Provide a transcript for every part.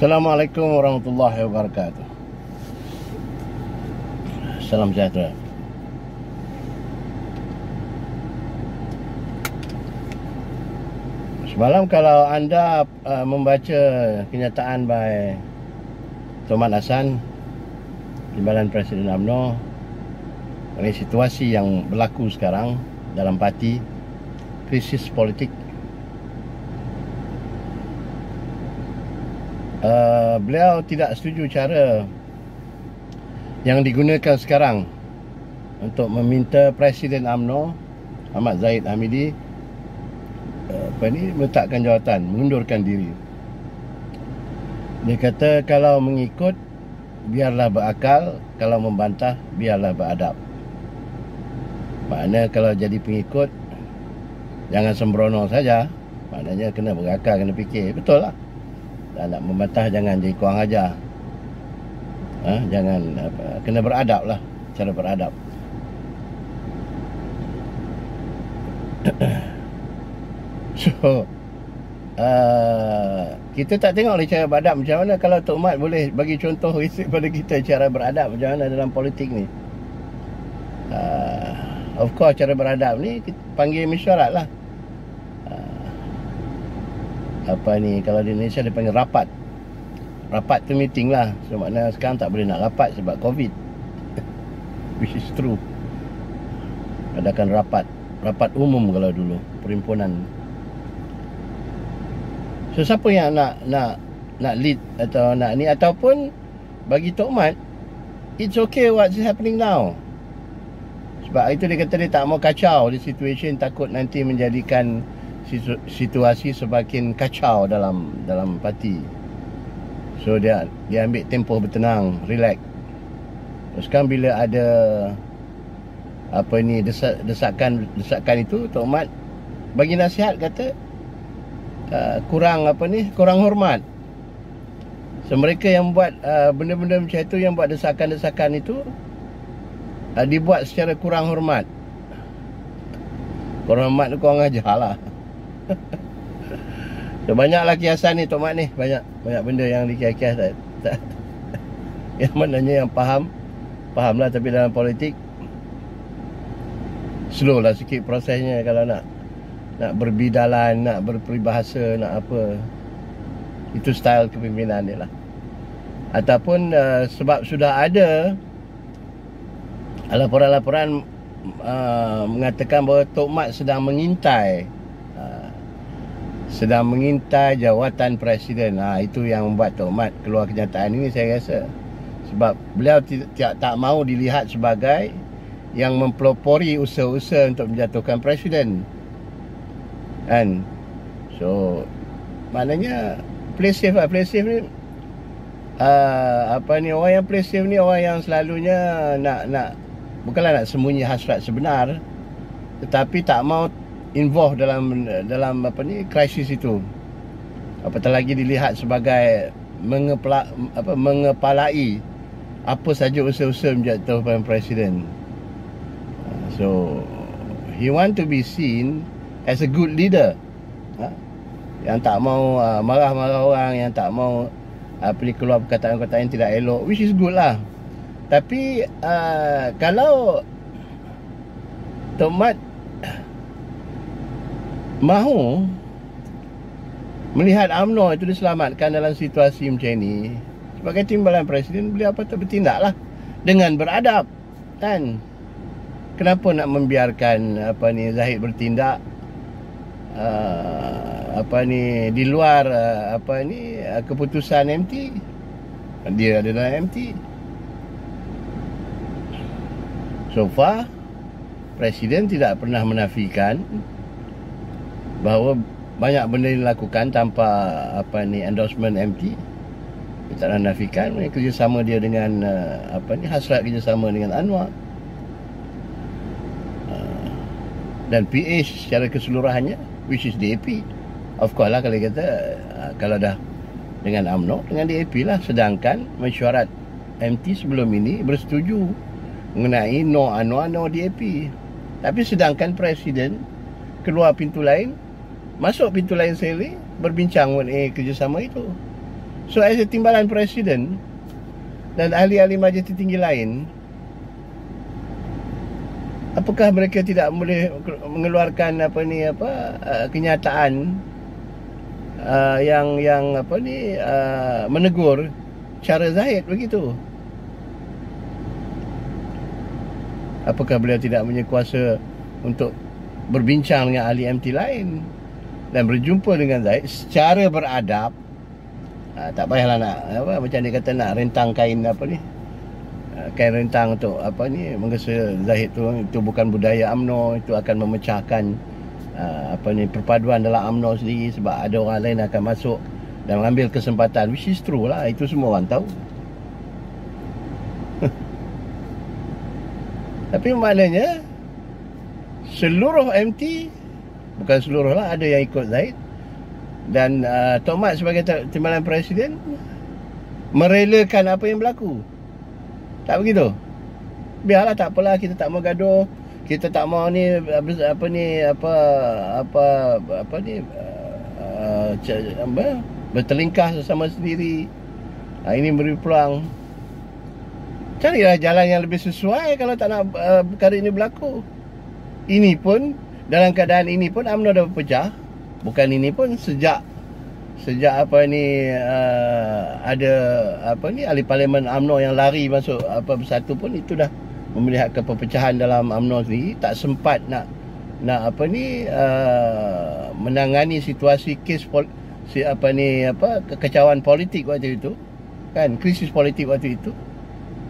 Assalamualaikum warahmatullahi wabarakatuh. Salam sejahtera. Semalam kalau anda membaca kenyataan by Tomat Hassan, Timbalan Presiden UMNO, mengenai situasi yang berlaku sekarang dalam parti, krisis politik, beliau tidak setuju cara yang digunakan sekarang untuk meminta Presiden UMNO Ahmad Zahid Hamidi meletakkan jawatan, mengundurkan diri. Dia kata kalau mengikut biarlah berakal, kalau membantah biarlah beradab. Maknanya kalau jadi pengikut jangan sembrono saja, maknanya kena berakal, kena fikir. Betul lah. Dan nak membantah jangan jadi kurang ajar. Jangan kena beradab lah, cara beradab. So kita tak tengok lagi cara beradab macam mana. Kalau Tok Mat boleh bagi contoh kepada kita cara beradab macam mana dalam politik ni. Of course cara beradab ni kita panggil mesyuarat lah. Kalau di Indonesia dia panggil rapat. Rapat tu meeting lah. So maknanya sekarang tak boleh nak rapat sebab COVID. Which is true. Adakan rapat umum kalau dulu, perhimpunan. So siapa yang nak lead atau nak ni, ataupun bagi Tok Mat, it's okay what's happening now. Sebab itu dia kata dia tak mau kacau di situation, takut nanti menjadikan situasi semakin kacau dalam parti. So dia ambil tempoh bertenang, relax. Sekarang bila ada desakan itu, Tok Mat bagi nasihat, kata kurang hormat. So mereka yang buat benda-benda macam itu, yang buat desakan-desakan itu, dibuat secara kurang hormat. Kurang hormat tu kurang ajar lah. So, banyaklah kiasan ni Tok Mat ni, banyak benda yang dikias-kias tak yang maknanya yang faham lah, tapi dalam politik slow lah sikit prosesnya. Kalau nak berbidalan, nak berperibahasa, nak apa, itu style kepimpinan dia lah. Ataupun sebab sudah ada laporan-laporan mengatakan bahawa Tok Mat sedang mengintai jawatan presiden. Itu yang membuat Tok Mat keluar kenyataan ini, saya rasa. Sebab beliau tak mahu dilihat sebagai yang mempelopori usaha-usaha untuk menjatuhkan presiden. Kan? So maknanya play safe lah. Play safe ni orang yang play safe ni orang yang selalunya nak bukanlah nak sembunyi hasrat sebenar, tetapi tak mau involve dalam krisis itu. Apatah lagi dilihat sebagai mengepalai apa saja usaha-usaha menjatuhkan presiden. So he want to be seen as a good leader, yang tak mau marah-marah orang, yang tak mau keluar perkataan-perkataan yang tidak elok, which is good lah. Tapi kalau Tok Mat mahu melihat UMNO itu diselamatkan dalam situasi macam ini, sebagai timbalan presiden, beliau patut bertindaklah dengan beradab, kan? Kenapa nak membiarkan Zahid bertindak di luar keputusan MT? Dia ada dalam MT. So far presiden tidak pernah menafikan bahawa banyak benda dilakukan tanpa endorsement MT. Dia tak menafikan kerjasama dia dengan hasrat kerjasama dengan Anwar dan PA secara keseluruhannya, which is DAP. Of course lah, kalau kata kalau dah dengan UMNO, dengan DAP lah. Sedangkan mesyuarat MT sebelum ini bersetuju mengenai no Anwar, no DAP. Tapi sedangkan presiden keluar pintu lain, masuk pintu lain sendiri, berbincang mengenai kerjasama itu. So as a timbalan presiden dan ahli-ahli majlis tertinggi lain, apakah mereka tidak boleh mengeluarkan kenyataan yang menegur cara Zahid begitu? Apakah beliau tidak punya kuasa untuk berbincang dengan ahli MT lain dan berjumpa dengan Zahid secara beradab? Tak payahlah nak macam dia kata nak rentang kain kain rentang untuk menggesa Zahid itu bukan budaya UMNO, itu akan memecahkan perpaduan dalam UMNO sendiri sebab ada orang lain akan masuk dan mengambil kesempatan, which is true lah, itu semua orang tahu. Tapi maknanya seluruh MT, bukan seluruh lah, ada yang ikut Zahid, dan Tok Mat sebagai timbalan presiden merelakan apa yang berlaku. Tak begitu? Biarlah, tak apalah, kita tak mau gaduh, kita tak mau bertelingkah sesama sendiri. Ini beri peluang, carilah jalan yang lebih sesuai kalau tak nak perkara ini berlaku. Ini pun, dalam keadaan ini pun UMNO dah pecah. Bukan ini pun, sejak ada ahli parlimen UMNO yang lari masuk bersatu pun, itu dah memelihatkan perpecahan dalam UMNO sendiri. Tak sempat nak menangani situasi kes kekacauan politik waktu itu, kan, krisis politik waktu itu.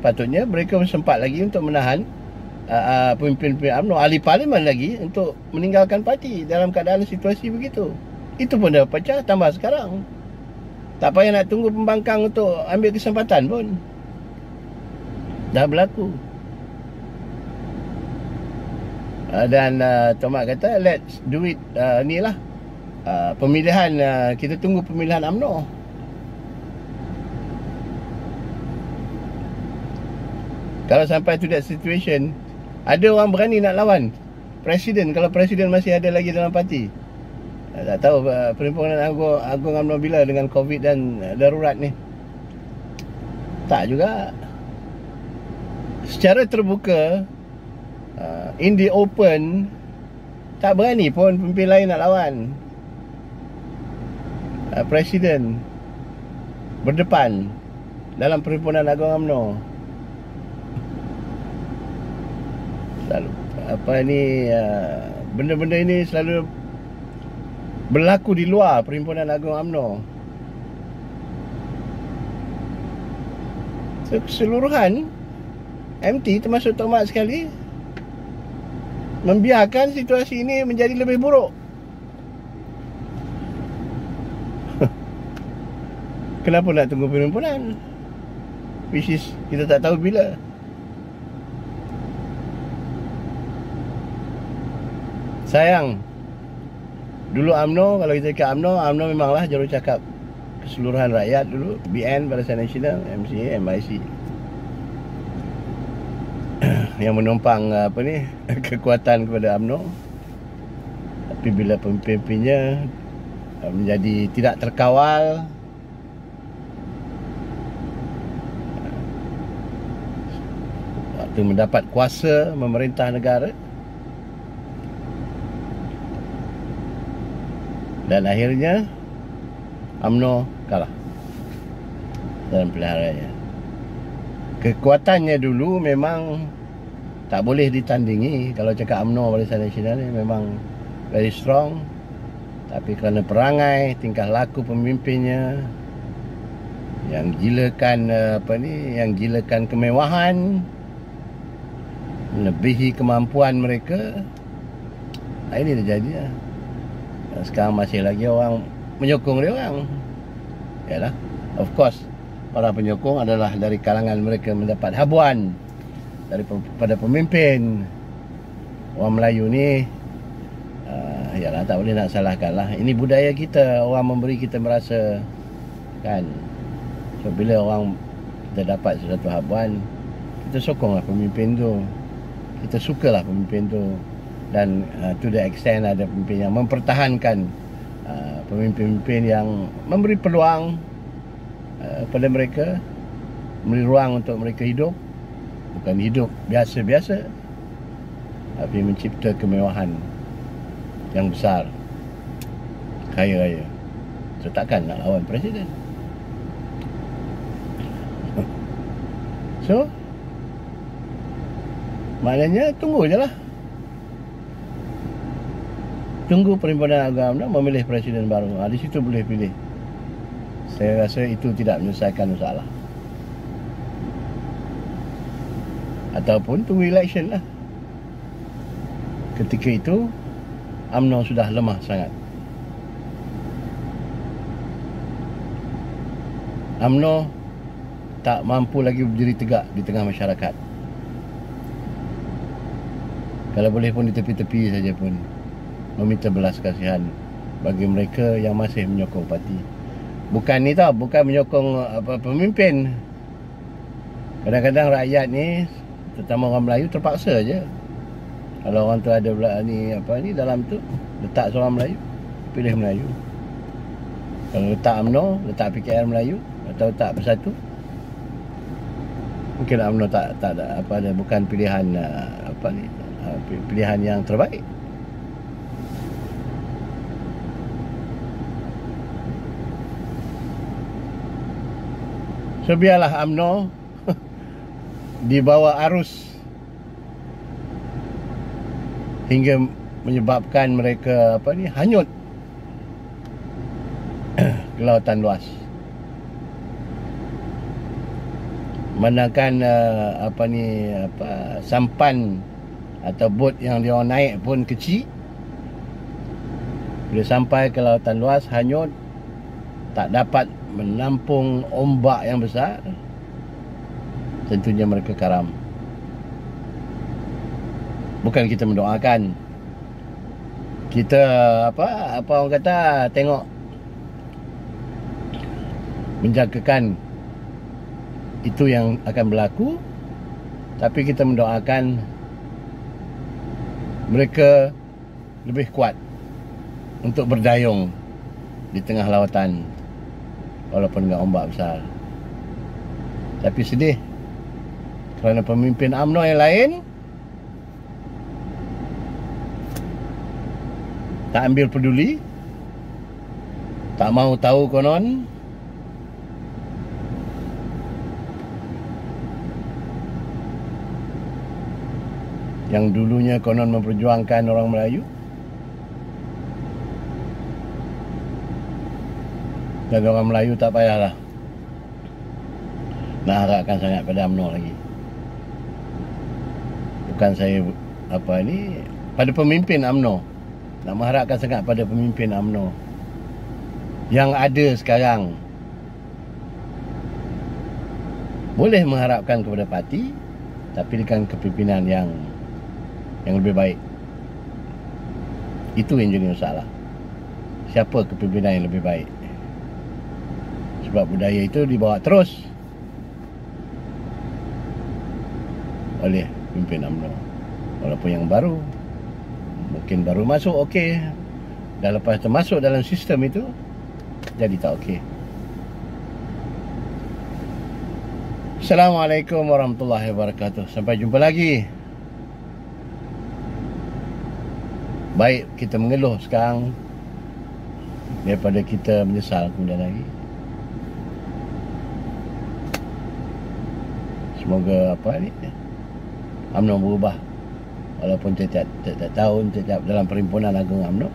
Patutnya mereka sempat lagi untuk menahan pemimpin-pemimpin UMNO, ahli parlimen lagi, untuk meninggalkan parti dalam keadaan situasi begitu. Itu pun dah pecah, tambah sekarang. Tak payah nak tunggu pembangkang untuk ambil kesempatan pun, dah berlaku. Dan Tok Mat kata, let's do it, pemilihan, kita tunggu pemilihan UMNO. Kalau sampai to that situation, ada orang berani nak lawan presiden kalau presiden masih ada lagi dalam parti? Tak tahu Perhimpunan Agung UMNO bila dengan COVID dan darurat ni. Tak juga. Secara terbuka, in the open, tak berani pun pemimpin lain nak lawan presiden berdepan dalam Perhimpunan Agung UMNO. Selalu benda-benda ini selalu berlaku di luar Perhimpunan Agung UMNO. Keseluruhan MT termasuk Tok Mat sekali membiarkan situasi ini menjadi lebih buruk. Kenapa nak tunggu perhimpunan, which is kita tak tahu bila? Sayang, dulu UMNO, kalau kita cakap UMNO memanglah juru cakap keseluruhan rakyat dulu. BN, Barisan Nasional, MCA, MIC, yang menumpang kekuatan kepada UMNO. Tapi bila pemimpin-pemimpinnya menjadi tidak terkawal, waktu mendapat kuasa memerintah negara, dan akhirnya UMNO kalah dalam pilihan raya. Kekuatannya dulu memang tak boleh ditandingi. Kalau cakap UMNO, Barisan Nasional ni memang very strong. Tapi kerana perangai, tingkah laku pemimpinnya yang gilakan yang gilakan kemewahan, melebihi kemampuan mereka, ini dah jadi lah. Sekarang masih lagi orang menyokong dia orang. Yalah, of course, para penyokong adalah dari kalangan mereka mendapat habuan daripada pemimpin. Orang Melayu ni, yalah, tak boleh nak salahkan lah. Ini budaya kita, orang memberi kita merasa, kan. So bila orang kita dapat sesuatu habuan, kita sokonglah pemimpin tu, kita sukalah pemimpin tu. Dan to the extent ada pemimpin yang mempertahankan, pemimpin-pemimpin yang memberi peluang pada mereka, memberi ruang untuk mereka hidup, bukan hidup biasa-biasa, tapi mencipta kemewahan yang besar, kaya raya. So takkan nak lawan presiden. So maknanya tunggu je lah. Tunggu Perhimpunan Agama memilih presiden baru. Di situ boleh pilih. Saya rasa itu tidak menyelesaikan masalah. Ataupun tunggu election lah. Ketika itu UMNO sudah lemah sangat. UMNO tak mampu lagi berdiri tegak di tengah masyarakat. Kalau boleh pun di tepi-tepi saja pun meminta belas kasihan bagi mereka yang masih menyokong parti. Bukan ni tau, bukan menyokong pemimpin. Kadang-kadang rakyat ni, terutama orang Melayu, terpaksa je. Kalau orang tu ada ni dalam tu letak seorang Melayu, pilih Melayu. Kalau letak UMNO, letak PKR Melayu atau letak Bersatu, mungkin UMNO tak ada bukan pilihan pilihan yang terbaik. So biarlah UMNO di bawah arus hingga menyebabkan mereka hanyut ke lautan luas. Manakala sampan atau bot yang dia orang naik pun kecil, bila sampai ke lautan luas hanyut, tak dapat menampung ombak yang besar, tentunya mereka karam. Bukan kita mendoakan, kita orang kata tengok, menjagakan itu yang akan berlaku, tapi kita mendoakan mereka lebih kuat untuk berdayung di tengah lautan walaupun dengan ombak besar. Tapi sedih kerana pemimpin UMNO yang lain tak ambil peduli, tak mau tahu konon. Yang dulunya konon memperjuangkan orang Melayu, dan orang Melayu tak payahlah nak harapkan sangat pada UMNO lagi. Bukan saya pada pemimpin UMNO, nak mengharapkan sangat pada pemimpin UMNO yang ada sekarang. Boleh mengharapkan kepada parti, tapi dengan kepimpinan yang lebih baik. Itu yang jadi masalah. Siapa kepimpinan yang lebih baik? Sebab budaya itu dibawa terus oleh pemimpin UMNO. Walaupun yang baru, mungkin baru masuk okey, dah lepas termasuk dalam sistem itu, jadi tak okey. Assalamualaikum warahmatullahi wabarakatuh. Sampai jumpa lagi. Baik kita mengeluh sekarang daripada kita menyesal kemudian lagi. Semoga UMNO berubah. Walaupun setiap tahun, setiap dalam Perhimpunan Agung UMNO,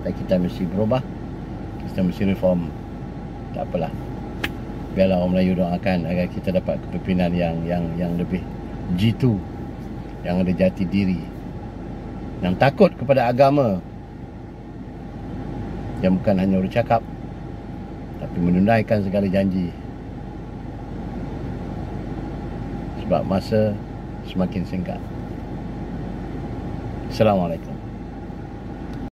kita mesti berubah, kita mesti reform. Tak apalah, biarlah orang Melayu doakan agar kita dapat kepimpinan yang lebih jitu, yang ada jati diri, yang takut kepada agama, yang bukan hanya bercakap tapi menunaikan segala janji. Sebab masa semakin singkat. Assalamualaikum.